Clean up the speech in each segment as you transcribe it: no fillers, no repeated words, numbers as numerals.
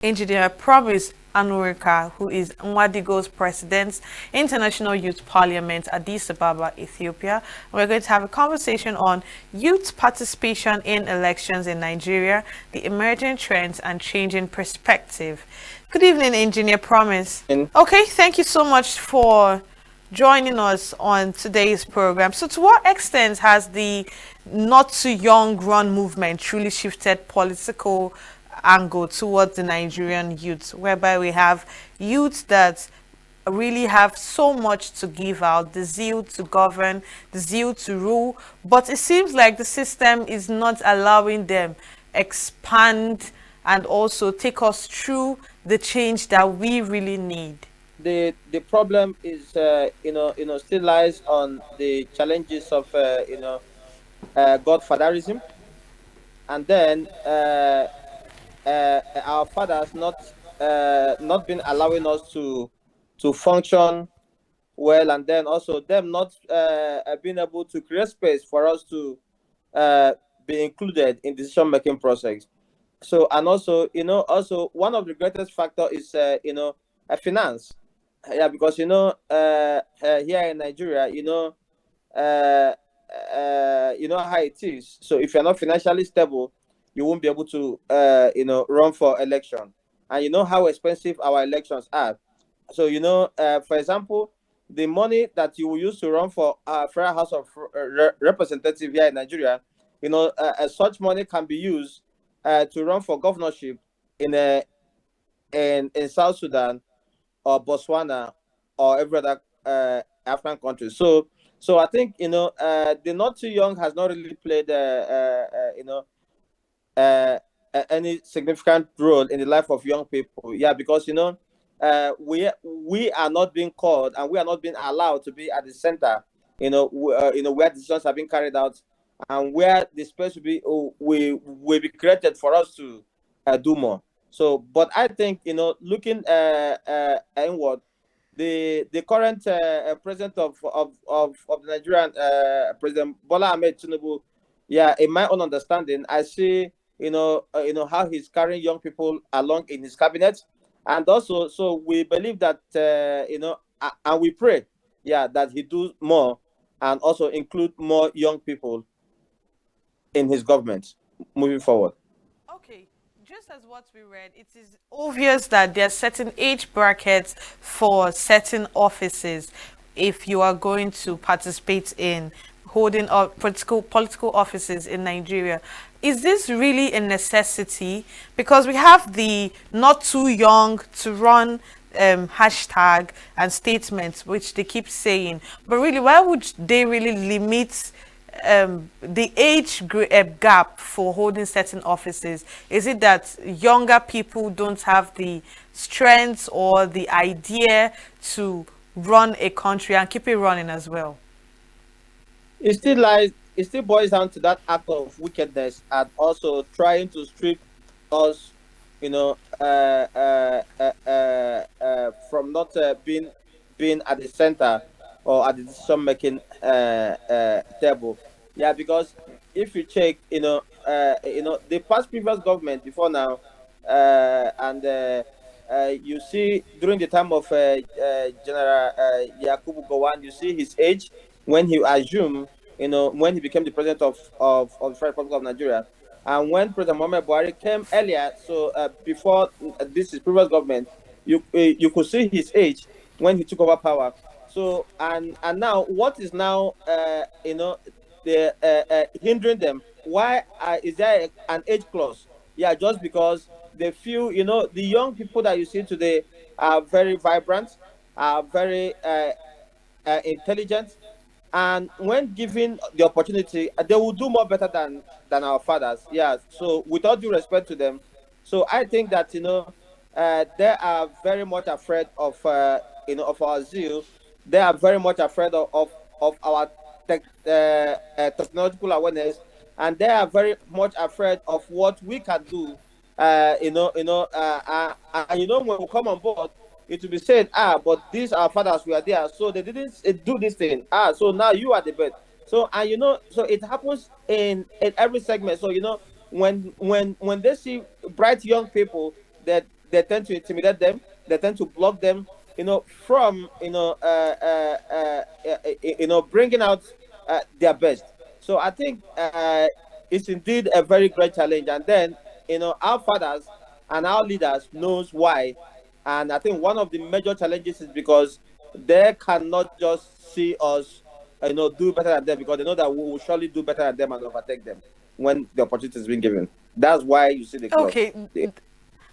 Engineer Promise Anurika, who is Nwadigo's President, International Youth Parliament, Addis Ababa, Ethiopia. We're going to have a conversation on youth participation in elections in Nigeria, the emerging trends and changing perspective. Good evening, Engineer Promise. And Okay, thank you so much for joining us on today's program. So, to what extent has the not too young run movement truly shifted political angle towards the Nigerian youth, whereby we have youth that really have so much to give out, the zeal to govern, the zeal to rule, but it seems like the system is not allowing them expand and also take us through the change that we really need. the problem is still lies on the challenges of godfatherism, and then our fathers not been allowing us to function well, and then also them not being able to create space for us to uh, be included in decision making process. So, and also also one of the greatest factor is finance. Yeah, because here in Nigeria, uh, you know how it is. So if you're not financially stable, you won't be able to run for election, and you know how expensive our elections are. So for example, the money that you will use to run for Federal House of Representative here in Nigeria, such money can be used to run for governorship in in South Sudan or Botswana or every other African country. So I think the not too young has not really played uh, any significant role in the life of young people. Yeah, because we are not being called and we are not being allowed to be at the center. Where decisions are being carried out and where the space will be will be created for us to do more. So, but I think looking inward, the current president of the Nigerian President Bola Ahmed Tinubu, yeah, in my own understanding, I see how he's carrying young people along in his cabinet, and also so we believe that and we pray, yeah, that he do more and also include more young people in his government moving forward. Okay, just as what we read, it is obvious that there are certain age brackets for certain offices if you are going to participate in holding up political offices in Nigeria. Is this really a necessity? Because we have the not too young to run hashtag and statements which they keep saying, but really, why would they really limit the gap for holding certain offices? Is it that younger people don't have the strength or the idea to run a country and keep it running as well? It still boils down to that act of wickedness and also trying to strip us, from not being at the center or at the decision making table. Yeah, because if you check, the past previous government before now, and you see during the time of General Yakubu Gowon, you see his age when he assumed, when he became the president of the Federal Republic of Nigeria. And when President Mohamed Buhari came earlier, so before this is previous government, you could see his age when he took over power. So and now what is now the hindering them? Why is there an age clause? Yeah, just because they feel the young people that you see today are very vibrant, are very intelligent, and when given the opportunity, they will do more better than our fathers. Yeah. So with all due respect to them, so I think that they are very much afraid of our zeal. They are very much afraid of our technological awareness, and they are very much afraid of what we can do. And when we come on board, it will be said, but these are fathers were there, so they didn't do this thing. So now you are the best. So and so it happens in every segment. So when they see bright young people that they tend to intimidate them. They tend to block them, from bringing out their best. So I think it's indeed a very great challenge. And then our fathers and our leaders knows why. And I think one of the major challenges is because they cannot just see us, do better than them, because they know that we will surely do better than them and overtake them when the opportunity is being given. That's why you see the clause. Okay,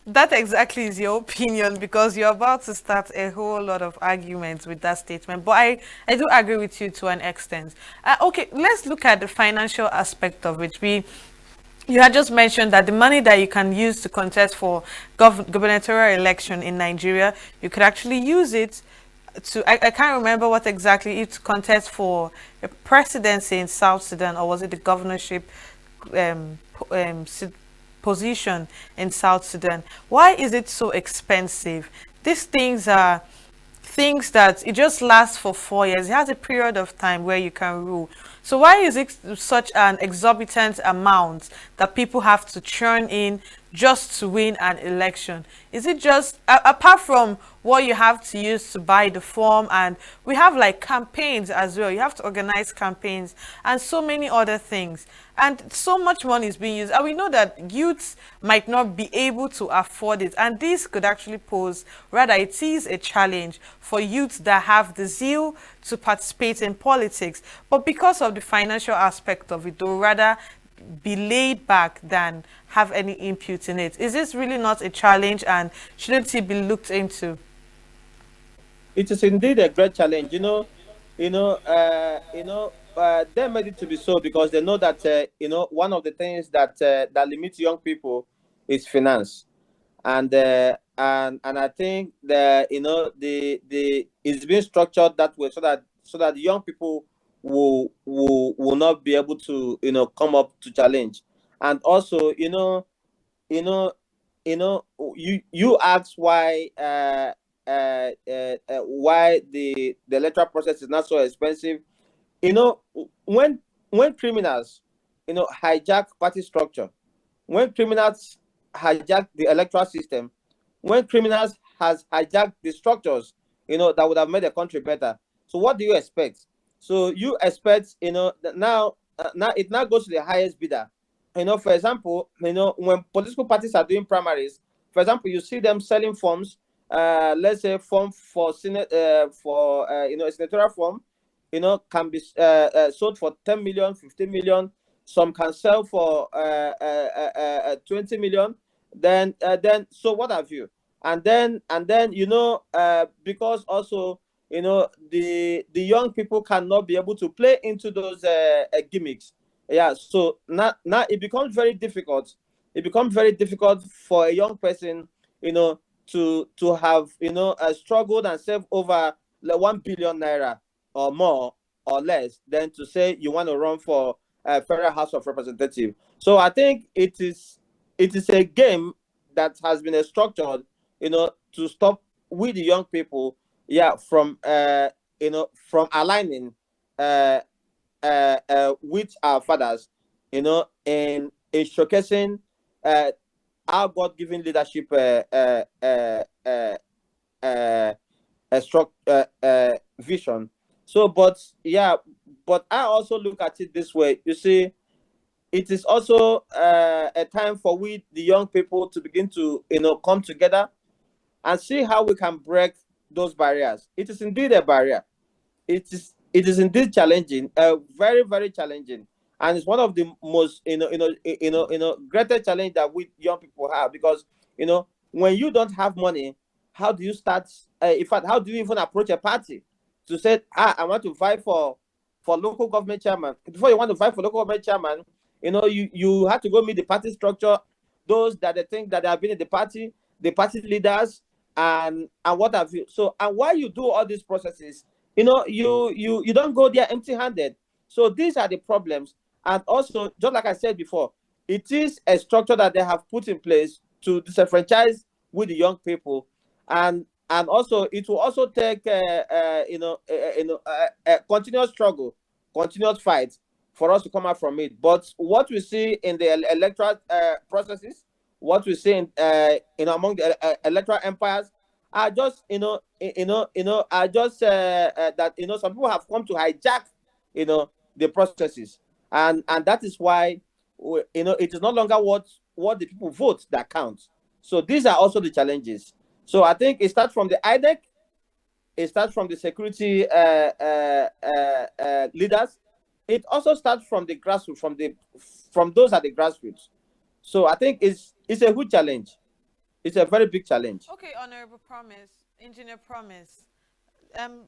that exactly is your opinion because you're about to start a whole lot of arguments with that statement. But I do agree with you to an extent. Okay, let's look at the financial aspect of it. You had just mentioned that the money that you can use to contest for gubernatorial election in Nigeria, you could actually use it to, I can't remember what exactly, it to contest for a presidency in South Sudan, or was it the governorship um, position in South Sudan. Why is it so expensive? These things are things that it just lasts for 4 years. It has a period of time where you can rule. So why is it such an exorbitant amount that people have to churn in just to win an election? Is it just apart from what you have to use to buy the form, and we have like campaigns as well. You have to organize campaigns and so many other things. And so much money is being used. And we know that youths might not be able to afford it. And this could actually pose, rather, it is a challenge for youths that have the zeal to participate in politics. But because of the financial aspect of it, they'll rather be laid back than have any input in it. Is this really not a challenge, and shouldn't it be looked into? It is indeed a great challenge. They made it to be so because they know that one of the things that limits young people is finance. And I think that the it's being structured that way, so that young people will not be able to come up to challenge. And also, you know you ask why the electoral process is not so expensive. you know when criminals hijack party structure, when criminals hijack the electoral system, when criminals has hijacked the structures that would have made the country better. So what do you expect? So you expect that now it now goes to the highest bidder. For example, when political parties are doing primaries, for example, you see them selling forms. Let's say form for senate, for a senatorial form, can be sold for 10 million, 15 million. Some can sell for 20 million. Then so what have you? And then because also the young people cannot be able to play into those gimmicks. Yeah, so now it becomes very difficult. It becomes very difficult for a young person, to have struggled and saved over like 1 billion naira or more or less, than to say you want to run for Federal House of Representative. So I think it is a game that has been structured, to stop with the young people, yeah, from aligning uh, with our fathers, in showcasing our God-given leadership vision. So, but yeah, but I also look at it this way. You see, it is also a time for we, the young people, to begin to come together and see how we can break those barriers. It is indeed a barrier. It is indeed challenging, very very challenging, and it's one of the most greater challenge that we young people have, because when you don't have money, how do you start? In fact, how do you even approach a party to say, I want to vie for local government chairman? Before you want to vie for local government chairman, you have to go meet the party structure, those that they think that they have been in the party leaders, and what have you. So, and while you do all these processes, you don't go there empty handed. So these are the problems. And also, just like I said before, it is a structure that they have put in place to disenfranchise with the young people. And also it will also take a continuous struggle, continuous fight for us to come out from it. But what we see in the electoral processes, what we say among the electoral empires are just are just that some people have come to hijack the processes, and that is why it is no longer what the people vote that counts. So these are also the challenges. So I think it starts from the INEC, it starts from the security leaders. It also starts from the grassroots, from those at the grassroots. So I think it's a huge challenge. It's a very big challenge. Okay, Honorable Promise, Engineer Promise.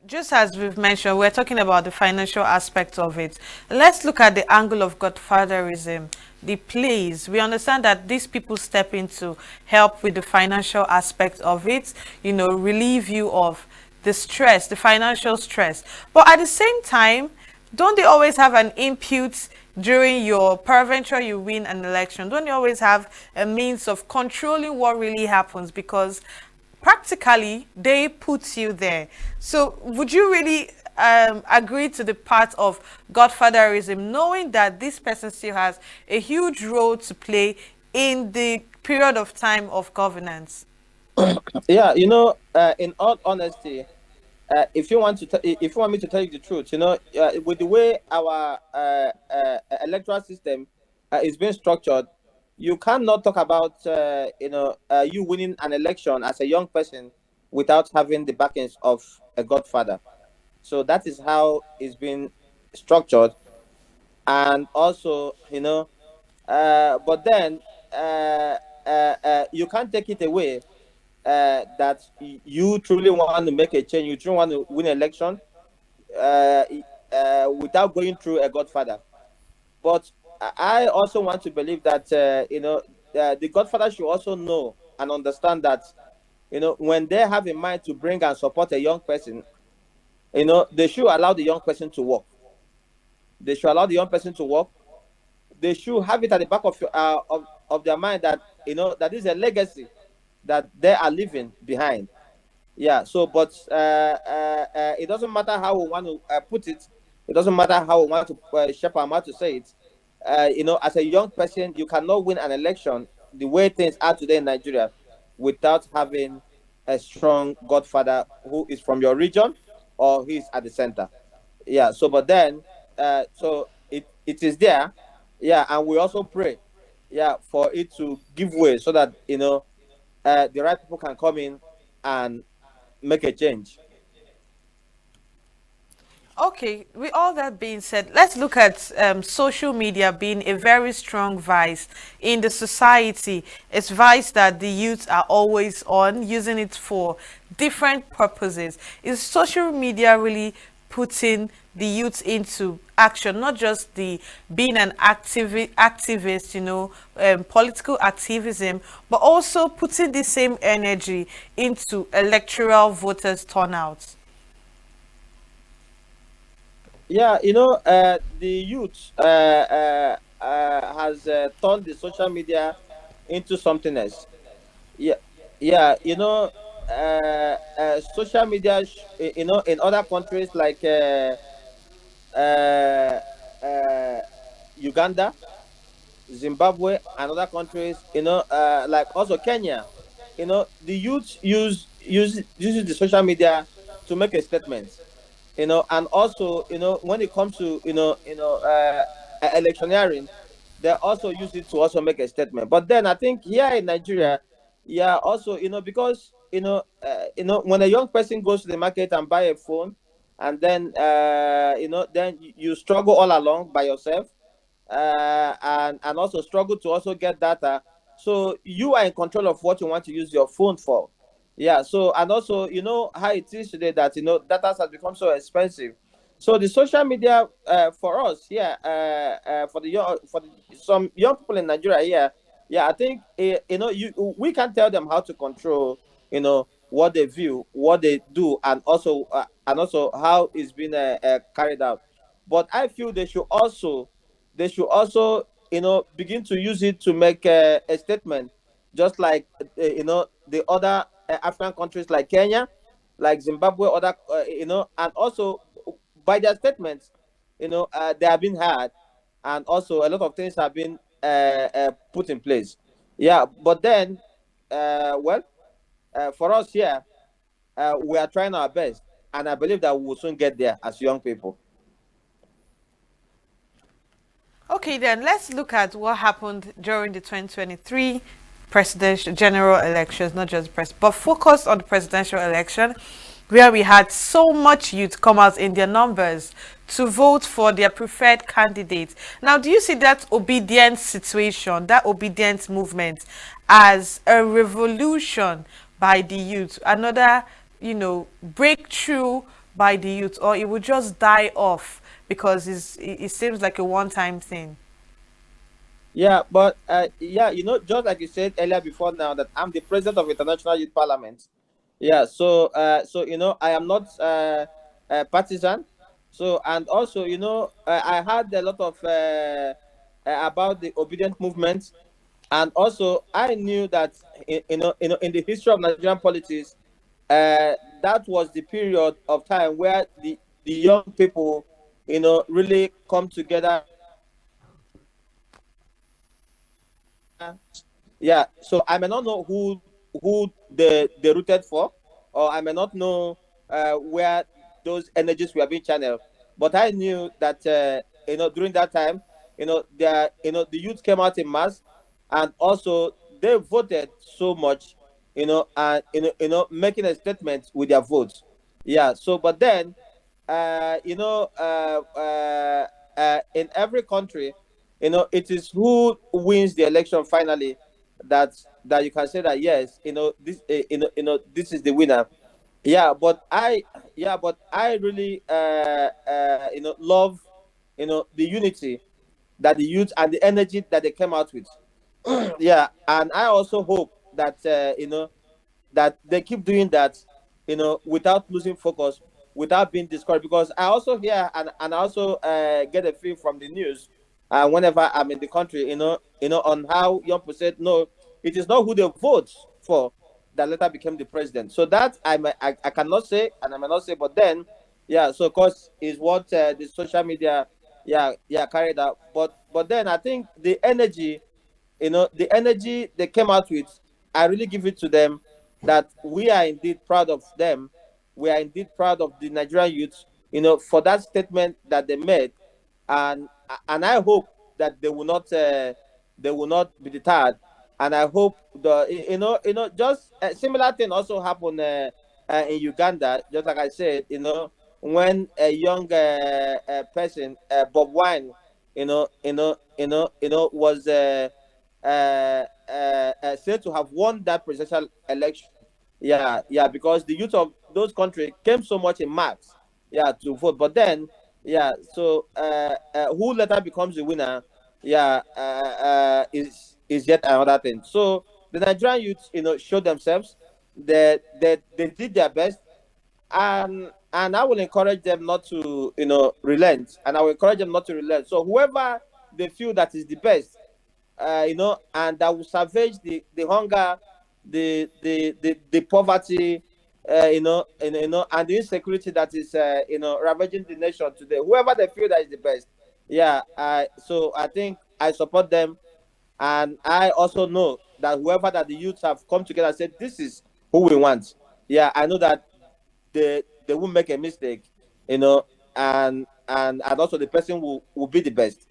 Just as we've mentioned, we're talking about the financial aspect of it. Let's look at the angle of godfatherism, the plays. We understand that these people step in to help with the financial aspect of it, relieve you of the stress, the financial stress. But at the same time, don't they always have an input during your peradventure you win an election? Don't you always have a means of controlling what really happens? Because practically they put you there. So would you really agree to the part of godfatherism, knowing that this person still has a huge role to play in the period of time of governance? Yeah, in all honesty, if you want me to tell you the truth, with the way our electoral system is being structured, you cannot talk about you winning an election as a young person without having the backings of a godfather. So that is how it's been structured. And also, but then you can't take it away that you truly want to make a change, you truly want to win an election uh, without going through a godfather. But I also want to believe that the godfather should also know and understand that when they have in mind to bring and support a young person, they should allow the young person to work. They should allow the young person to work. They should have it at the back of their mind that that is a legacy that they are leaving behind. Yeah. So, but it doesn't matter how we want to put it. It doesn't matter how we want to shape our mouth to say it. As a young person, you cannot win an election the way things are today in Nigeria without having a strong godfather who is from your region or he is at the center. Yeah. So, but then, so it is there. Yeah, and we also pray. Yeah, for it to give way so that the right people can come in and make a change. Okay, with all that being said, let's look at social media being a very strong vice in the society. It's vice that the youth are always on, using it for different purposes. Is social media really putting the youth into action, not just the being an activist, political activism, but also putting the same energy into electoral voters turnout? Yeah, the youth has turned the social media into something else. Yeah, yeah, social media, in other countries like uh, uh, Uganda, Zimbabwe, and other countries, like also Kenya, the youth uses the social media to make a statement. And also when it comes to electioneering, they also use it to also make a statement. But then I think here in Nigeria, yeah, also because when a young person goes to the market and buy a phone, and then then you struggle all along by yourself, and also struggle to also get data. So you are in control of what you want to use your phone for. Yeah. So, and also how it is today that data has become so expensive. So the social media for us, yeah, for some young people in Nigeria here, yeah, I think we can tell them how to control what they view, what they do, and also how it's been carried out. But I feel they should also begin to use it to make a statement, just like the other African countries like Kenya, like Zimbabwe, other and also by their statements, they have been heard, and also a lot of things have been put in place. Yeah, but then, well, for us here, we are trying our best, and I believe that we will soon get there as young people. Okay, then let's look at what happened during the 2023 presidential general elections, not just press, but focus on the presidential election, where we had so much youth come out in their numbers to vote for their preferred candidate. Now, do you see that obedience situation, that obedience movement, as a revolution by the youth, another, breakthrough by the youth, or it would just die off because it seems like a one-time thing? Yeah, but yeah, just like you said earlier before now, that I'm the president of International Youth Parliament. Yeah, so I am not partisan. So, and also, I had a lot of about the obedient movement, and also I knew that in the history of Nigerian politics, that was the period of time where the young people, really come together. Yeah, so I may not know who they rooted for, or I may not know where those energies were being channeled, but I knew that during that time, the youth came out in mass, and also they voted so much, and making a statement with their votes. Yeah, so but then, in every country, it is who wins the election finally, that you can say that yes, this this is the winner. Yeah, but I really love the unity that the youth and the energy that they came out with. Yeah, and I also hope that that they keep doing that, without losing focus, without being discouraged. Because I also hear, and I also get a feel from the news, whenever I'm in the country, on how young people said, no, it is not who they vote for that later became the president. So that I cannot say, and I may not say, but then, yeah. So, of course, is what the social media, yeah, carried out. But then I think the energy they came out with, I really give it to them, that we are indeed proud of them. We are indeed proud of the Nigerian youth, for that statement that they made, and I hope that they will not be deterred, and I hope just a similar thing also happened in Uganda, just like I said, when a young person, Bob Wine, was said to have won that presidential election. Yeah, yeah, because the youth of those countries came so much in mass, yeah, to vote. But then, yeah, so who later becomes the winner, yeah, is yet another thing. So the Nigerian youth, showed themselves that they did their best, and I will encourage them not to, relent, and I will encourage them not to relent. So whoever they feel that is the best, and that will salvage the hunger, the poverty, and the insecurity that is, ravaging the nation today. Whoever they feel that is the best, yeah. So I think I support them, and I also know that whoever that the youths have come together and said, this is who we want. Yeah, I know that they won't make a mistake, and also the person will be the best.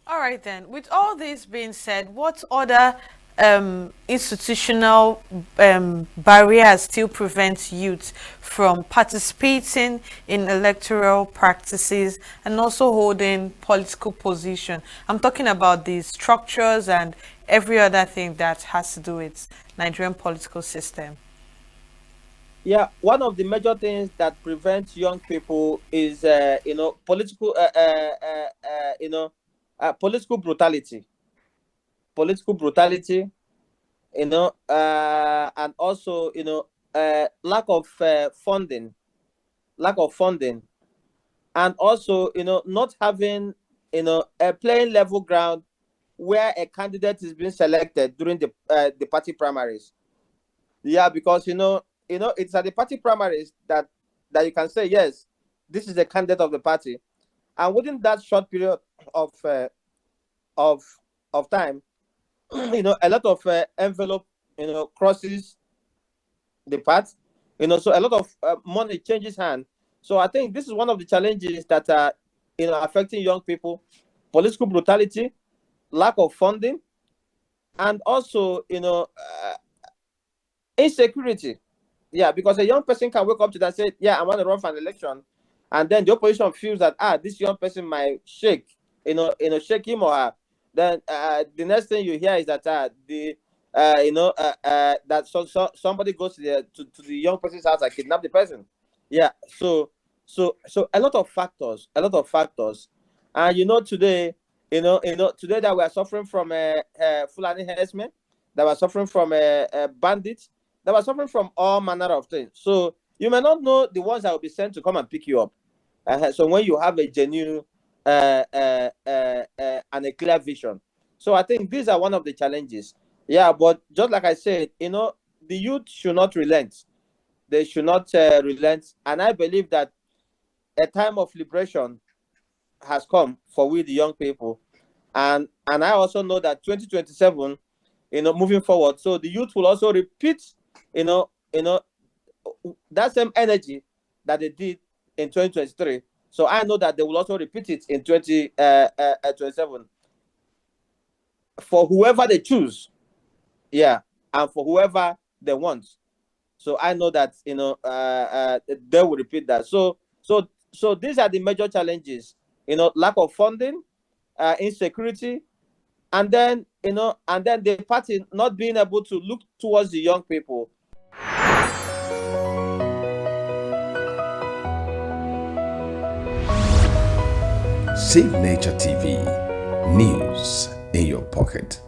All right, then. With all this being said, what other institutional barriers still prevent youth from participating in electoral practices and also holding political position? I'm talking about the structures and every other thing that has to do with Nigerian political system. Yeah, one of the major things that prevents young people is, political, political brutality, political brutality, and also, lack of funding, and also, not having, a playing level ground where a candidate is being selected during the party primaries. Yeah, because it's at the party primaries that you can say yes, this is the candidate of the party, and within that short period of uh, of of time, a lot of envelope, crosses the path, so a lot of money changes hand. So I think this is one of the challenges that are, affecting young people: political brutality, lack of funding, and also, insecurity. Yeah, because a young person can wake up to that and say, "Yeah, I want to run for an election," and then the opposition feels that this young person might shake, shake him or her. Then the next thing you hear is that that somebody goes to the young person's house and kidnap the person. Yeah, so a lot of factors, and today, today that we are suffering from Fulani herdsmen, that we're suffering from bandits, that we're suffering from all manner of things. So you may not know the ones that will be sent to come and pick you up. So when you have a genuine and a clear vision. So I think these are one of the challenges. Yeah, but just like I said, the youth should not relent. They should not relent. And I believe that a time of liberation has come for we, the young people. And I also know that 2027, moving forward, so the youth will also repeat, that same energy that they did in 2023. So I know that they will also repeat it in 2027 for whoever they choose. Yeah, and for whoever they want. So I know that they will repeat that. So these are the major challenges. Lack of funding, insecurity, and then the party not being able to look towards the young people. Save Nature TV, news in your pocket.